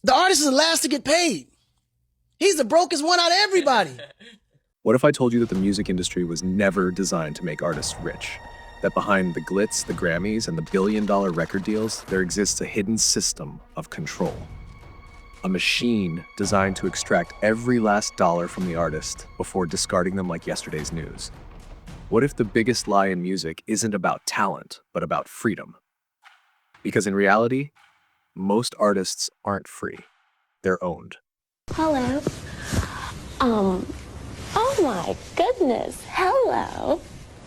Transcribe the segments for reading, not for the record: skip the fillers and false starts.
The artist is the last to get paid. He's the brokest one out of everybody. What if I told you that the music industry was never designed to make artists rich? That behind the glitz, the Grammys, and the billion-dollar record deals, there exists a hidden system of control. A machine designed to extract every last dollar from the artist before discarding them like yesterday's news. What if the biggest lie in music isn't about talent, but about freedom? Because in reality, most artists aren't free. They're owned. Hello. Oh my goodness. Hello.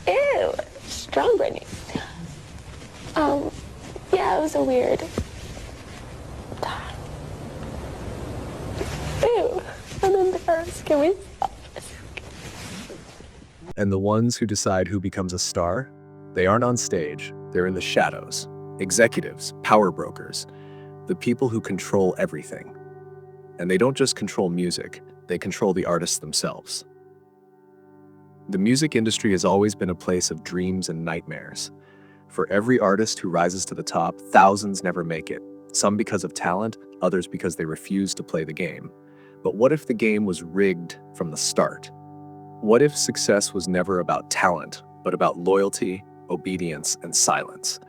Ew. Strong Brittany. Yeah, it was a weird time. Ew. I'm embarrassed. Can we stop this? And the ones who decide who becomes a star, they aren't on stage, they're in the shadows. Executives, power brokers, the people who control everything. And they don't just control music, they control the artists themselves. The music industry has always been a place of dreams and nightmares. For every artist who rises to the top, thousands never make it. Some because of talent, others because they refuse to play the game. But what if the game was rigged from the start? What if success was never about talent, but about loyalty, obedience, and silence?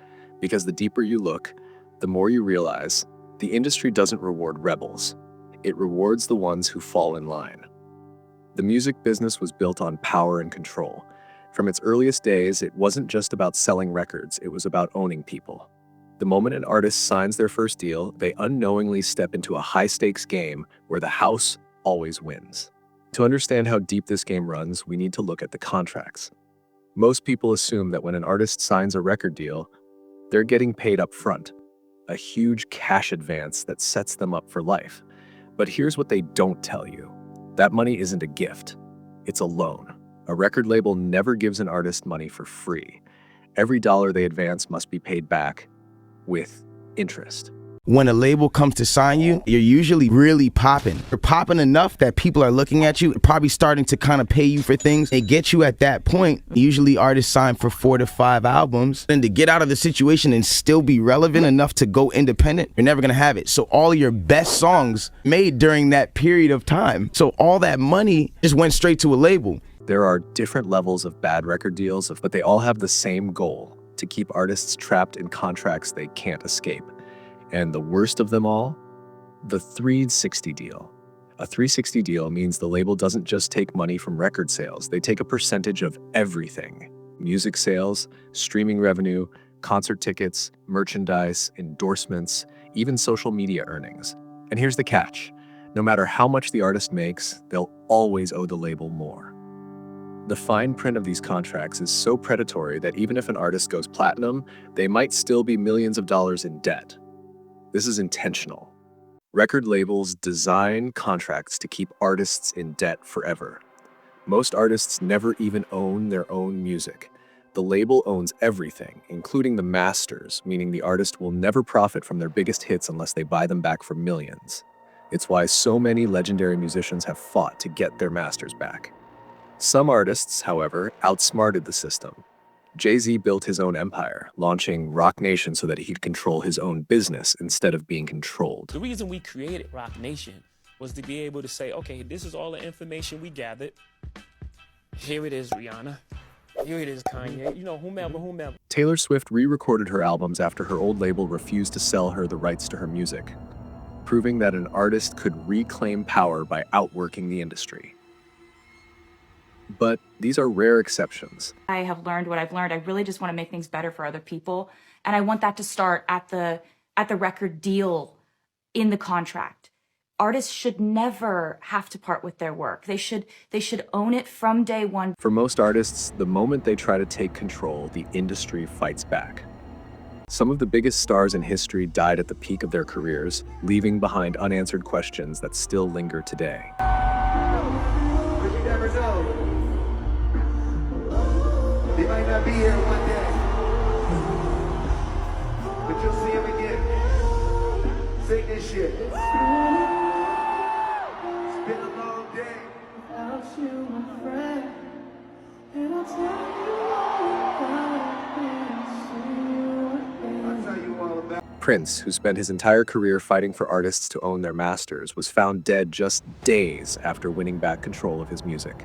Because the deeper you look, the more you realize the industry doesn't reward rebels. It rewards the ones who fall in line. The music business was built on power and control. From its earliest days, it wasn't just about selling records, it was about owning people. The moment an artist signs their first deal, they unknowingly step into a high-stakes game where the house always wins. To understand how deep this game runs, we need to look at the contracts. Most people assume that when an artist signs a record deal, they're getting paid up front, a huge cash advance that sets them up for life. But here's what they don't tell you. That money isn't a gift, it's a loan. A record label never gives an artist money for free. Every dollar they advance must be paid back with interest. When a label comes to sign you, you're usually really popping. You're popping enough that people are looking at you, probably starting to kind of pay you for things. They get you at that point. Usually artists sign for 4 to 5 albums. And to get out of the situation and still be relevant enough to go independent, you're never gonna have it. So all your best songs made during that period of time. So all that money just went straight to a label. There are different levels of bad record deals, but they all have the same goal: to keep artists trapped in contracts they can't escape. And the worst of them all, the 360 deal. A 360 deal means the label doesn't just take money from record sales, they take a percentage of everything. Music sales, streaming revenue, concert tickets, merchandise, endorsements, even social media earnings. And here's the catch: no matter how much the artist makes, they'll always owe the label more. The fine print of these contracts is so predatory that even if an artist goes platinum, they might still be millions of dollars in debt. This is intentional. Record labels design contracts to keep artists in debt forever. Most artists never even own their own music. The label owns everything, including the masters, meaning the artist will never profit from their biggest hits unless they buy them back for millions. It's why so many legendary musicians have fought to get their masters back. Some artists, however, outsmarted the system. Jay-Z built his own empire, launching Roc Nation so that he could control his own business instead of being controlled. The reason we created Roc Nation was to be able to say, okay, this is all the information we gathered. Here it is, Rihanna. Here it is, Kanye. You know, whomever. Taylor Swift re-recorded her albums after her old label refused to sell her the rights to her music, proving that an artist could reclaim power by outworking the industry. But these are rare exceptions. I have learned what I've learned. I really just want to make things better for other people. And I want that to start at the record deal, in the contract. Artists should never have to part with their work. They should own it from day one. For most artists, the moment they try to take control, the industry fights back. Some of the biggest stars in history died at the peak of their careers, leaving behind unanswered questions that still linger today. But you never know. They might not be here one day, but you'll see them again. Sing this shit. It's been a long day without you, my friend, and I'll tell you all about it when I see you again. I'll tell you all about it. Prince, who spent his entire career fighting for artists to own their masters, was found dead just days after winning back control of his music.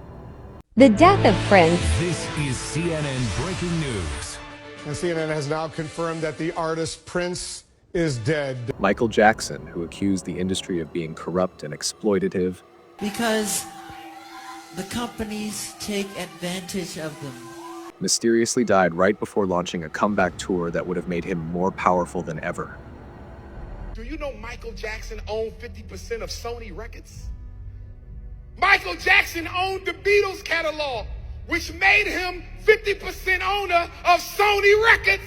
The death of Prince. This is CNN breaking news. And CNN has now confirmed that the artist Prince is dead. Michael Jackson, who accused the industry of being corrupt and exploitative. Because the companies take advantage of them. Mysteriously died right before launching a comeback tour that would have made him more powerful than ever. Do you know Michael Jackson owned 50% of Sony Records? Michael Jackson owned the Beatles catalog, which made him 50% owner of Sony Records.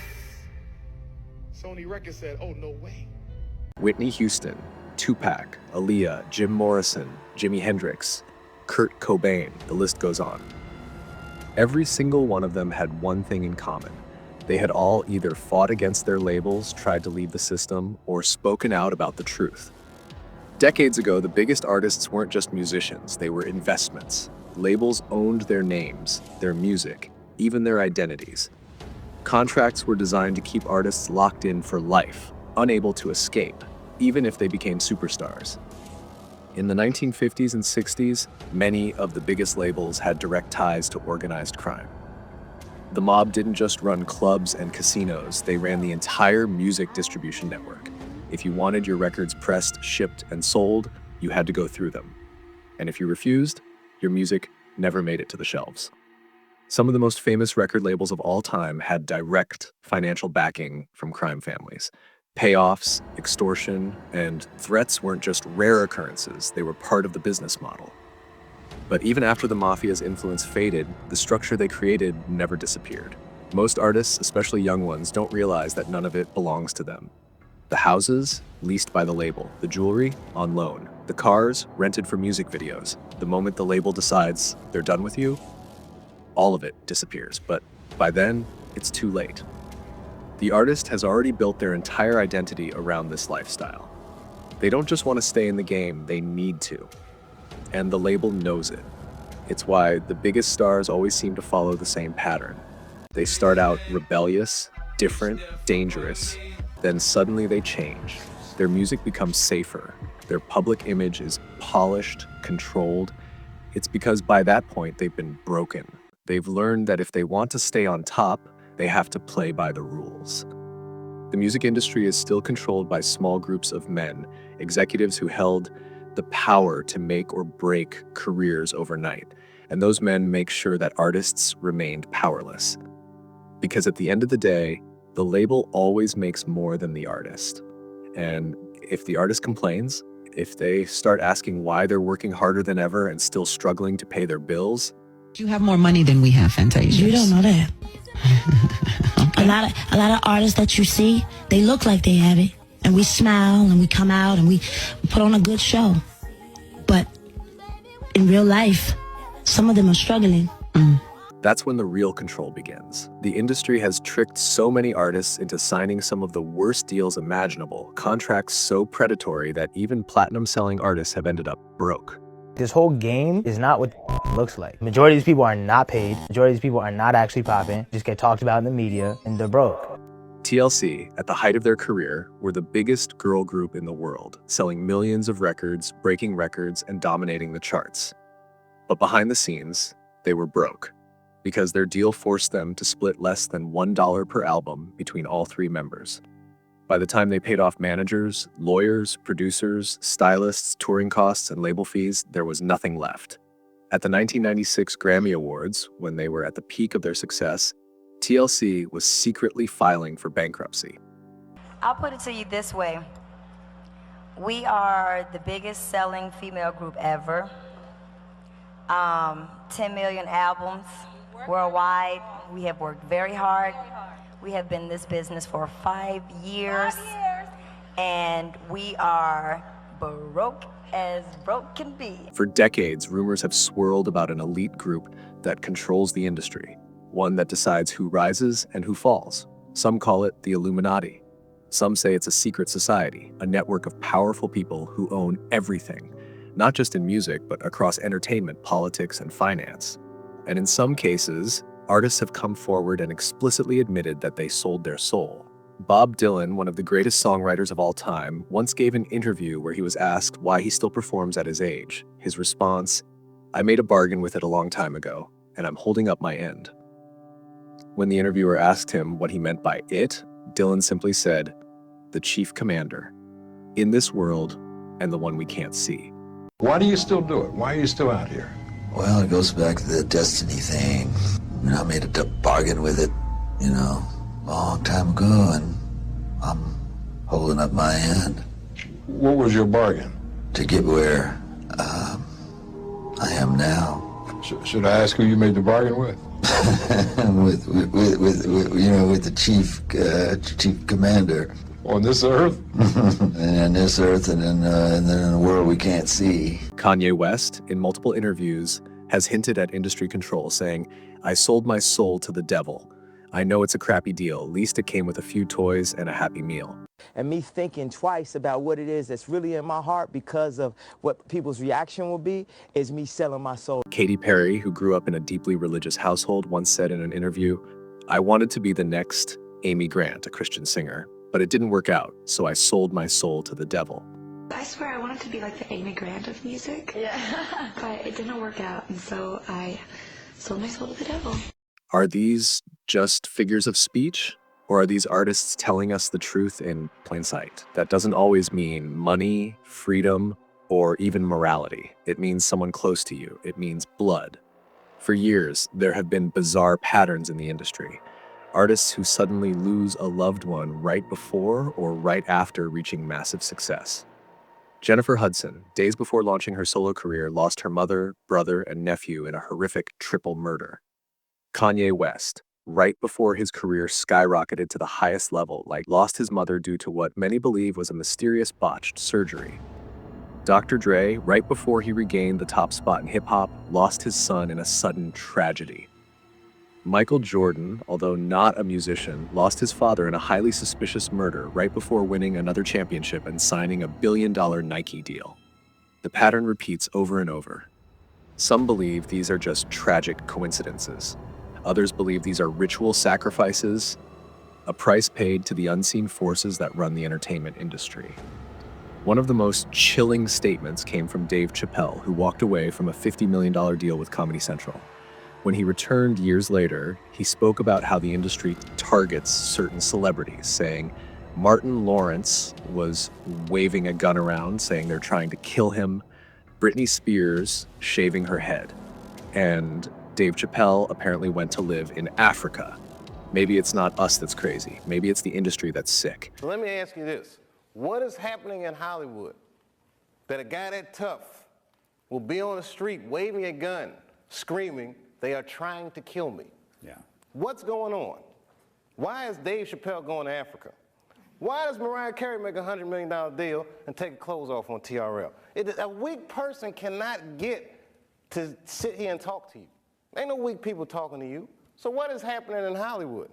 Sony Records said, oh, no way. Whitney Houston, Tupac, Aaliyah, Jim Morrison, Jimi Hendrix, Kurt Cobain, the list goes on. Every single one of them had one thing in common. They had all either fought against their labels, tried to leave the system, or spoken out about the truth. Decades ago, the biggest artists weren't just musicians, they were investments. Labels owned their names, their music, even their identities. Contracts were designed to keep artists locked in for life, unable to escape, even if they became superstars. In the 1950s and 60s, many of the biggest labels had direct ties to organized crime. The mob didn't just run clubs and casinos, they ran the entire music distribution network. If you wanted your records pressed, shipped, and sold, you had to go through them. And if you refused, your music never made it to the shelves. Some of the most famous record labels of all time had direct financial backing from crime families. Payoffs, extortion, and threats weren't just rare occurrences, they were part of the business model. But even after the Mafia's influence faded, the structure they created never disappeared. Most artists, especially young ones, don't realize that none of it belongs to them. The houses, leased by the label. The jewelry, on loan. The cars, rented for music videos. The moment the label decides they're done with you, all of it disappears. But by then, it's too late. The artist has already built their entire identity around this lifestyle. They don't just want to stay in the game, they need to. And the label knows it. It's why the biggest stars always seem to follow the same pattern. They start out rebellious, different, dangerous, then suddenly they change. Their music becomes safer. Their public image is polished, controlled. It's because by that point they've been broken. They've learned that if they want to stay on top, they have to play by the rules. The music industry is still controlled by small groups of men, executives who held the power to make or break careers overnight. And those men make sure that artists remained powerless. Because at the end of the day, the label always makes more than the artist. And if the artist complains, if they start asking why they're working harder than ever and still struggling to pay their bills. You have more money than we have, Fantasia. You don't know that. A lot of artists that you see, they look like they have it. And we smile and we come out and we put on a good show. But in real life, some of them are struggling. That's when the real control begins. The industry has tricked so many artists into signing some of the worst deals imaginable, contracts so predatory that even platinum-selling artists have ended up broke. This whole game is not what it looks like. Majority of these people are not paid. Majority of these people are not actually popping, just get talked about in the media, and they're broke. TLC, at the height of their career, were the biggest girl group in the world, selling millions of records, breaking records, and dominating the charts. But behind the scenes, they were broke, because their deal forced them to split less than $1 per album between all three members. By the time they paid off managers, lawyers, producers, stylists, touring costs, and label fees, there was nothing left. At the 1996 Grammy Awards, when they were at the peak of their success, TLC was secretly filing for bankruptcy. I'll put it to you this way. We are the biggest selling female group ever. 10 million albums worldwide. We have worked very hard. We have been in this business for 5 years. And we are broke as broke can be. For decades, rumors have swirled about an elite group that controls the industry, one that decides who rises and who falls. Some call it the Illuminati. Some say it's a secret society, a network of powerful people who own everything, not just in music, but across entertainment, politics, and finance. And in some cases, artists have come forward and explicitly admitted that they sold their soul. Bob Dylan, one of the greatest songwriters of all time, once gave an interview where he was asked why he still performs at his age. His response, "I made a bargain with it a long time ago, and I'm holding up my end." When the interviewer asked him what he meant by it, Dylan simply said, "The chief commander, in this world and the one we can't see." Why do you still do it? Why are you still out here? Well, it goes back to the destiny thing. I made a bargain with it, a long time ago, and I'm holding up my end. What was your bargain? To get where I am now. Should I ask who you made the bargain with? with the chief commander. On this earth? And on this earth, and then in a world we can't see. Kanye West, in multiple interviews, has hinted at industry control, saying, "I sold my soul to the devil. I know it's a crappy deal. At least it came with a few toys and a happy meal." And me thinking twice about what it is that's really in my heart because of what people's reaction will be is me selling my soul. Katy Perry, who grew up in a deeply religious household, once said in an interview, "I wanted to be the next Amy Grant, a Christian singer, but it didn't work out, so I sold my soul to the devil." I swear I wanted to be like the Amy Grant of music. Yeah. But it didn't work out, and so I sold my soul to the devil. Are these just figures of speech? Or are these artists telling us the truth in plain sight? That doesn't always mean money, freedom, or even morality. It means someone close to you. It means blood. For years, there have been bizarre patterns in the industry. Artists who suddenly lose a loved one right before or right after reaching massive success. Jennifer Hudson, days before launching her solo career, lost her mother, brother, and nephew in a horrific triple murder. Kanye West, right before his career skyrocketed to the highest level, lost his mother due to what many believe was a mysterious botched surgery. Dr. Dre, right before he regained the top spot in hip-hop, lost his son in a sudden tragedy. Michael Jordan, although not a musician, lost his father in a highly suspicious murder right before winning another championship and signing a billion-dollar Nike deal. The pattern repeats over and over. Some believe these are just tragic coincidences. Others believe these are ritual sacrifices, a price paid to the unseen forces that run the entertainment industry. One of the most chilling statements came from Dave Chappelle, who walked away from a $50 million deal with Comedy Central. When he returned years later, he spoke about how the industry targets certain celebrities, saying Martin Lawrence was waving a gun around, saying they're trying to kill him, Britney Spears shaving her head, and Dave Chappelle apparently went to live in Africa. Maybe it's not us that's crazy. Maybe it's the industry that's sick. So let me ask you this. What is happening in Hollywood that a guy that tough will be on the street waving a gun, screaming, "They are trying to kill me"? Yeah. What's going on? Why is Dave Chappelle going to Africa? Why does Mariah Carey make a $100 million deal and take her clothes off on TRL? A weak person cannot get to sit here and talk to you. Ain't no weak people talking to you. So what is happening in Hollywood?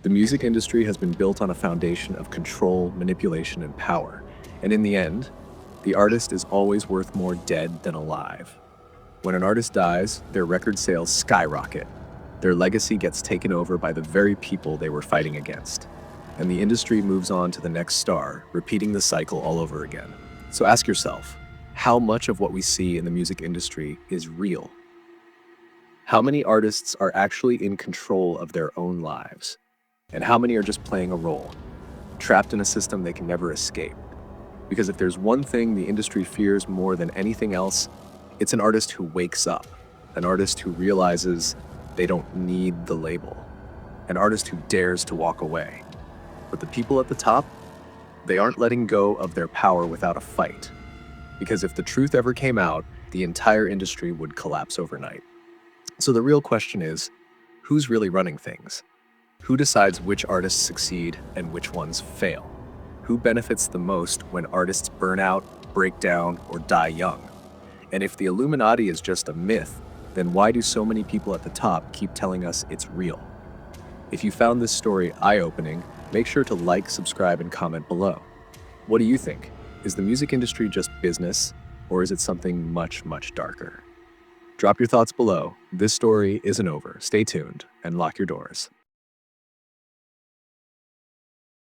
The music industry has been built on a foundation of control, manipulation, and power. And in the end, the artist is always worth more dead than alive. When an artist dies, their record sales skyrocket. Their legacy gets taken over by the very people they were fighting against. And the industry moves on to the next star, repeating the cycle all over again. So ask yourself, how much of what we see in the music industry is real? How many artists are actually in control of their own lives? And how many are just playing a role, trapped in a system they can never escape? Because if there's one thing the industry fears more than anything else, it's an artist who wakes up, an artist who realizes they don't need the label, an artist who dares to walk away. But the people at the top, they aren't letting go of their power without a fight. Because if the truth ever came out, the entire industry would collapse overnight. So the real question is, who's really running things? Who decides which artists succeed and which ones fail? Who benefits the most when artists burn out, break down, or die young? And if the Illuminati is just a myth, then why do so many people at the top keep telling us it's real? If you found this story eye-opening, make sure to like, subscribe, and comment below. What do you think? Is the music industry just business, or is it something much, much darker? Drop your thoughts below. This story isn't over. Stay tuned and lock your doors.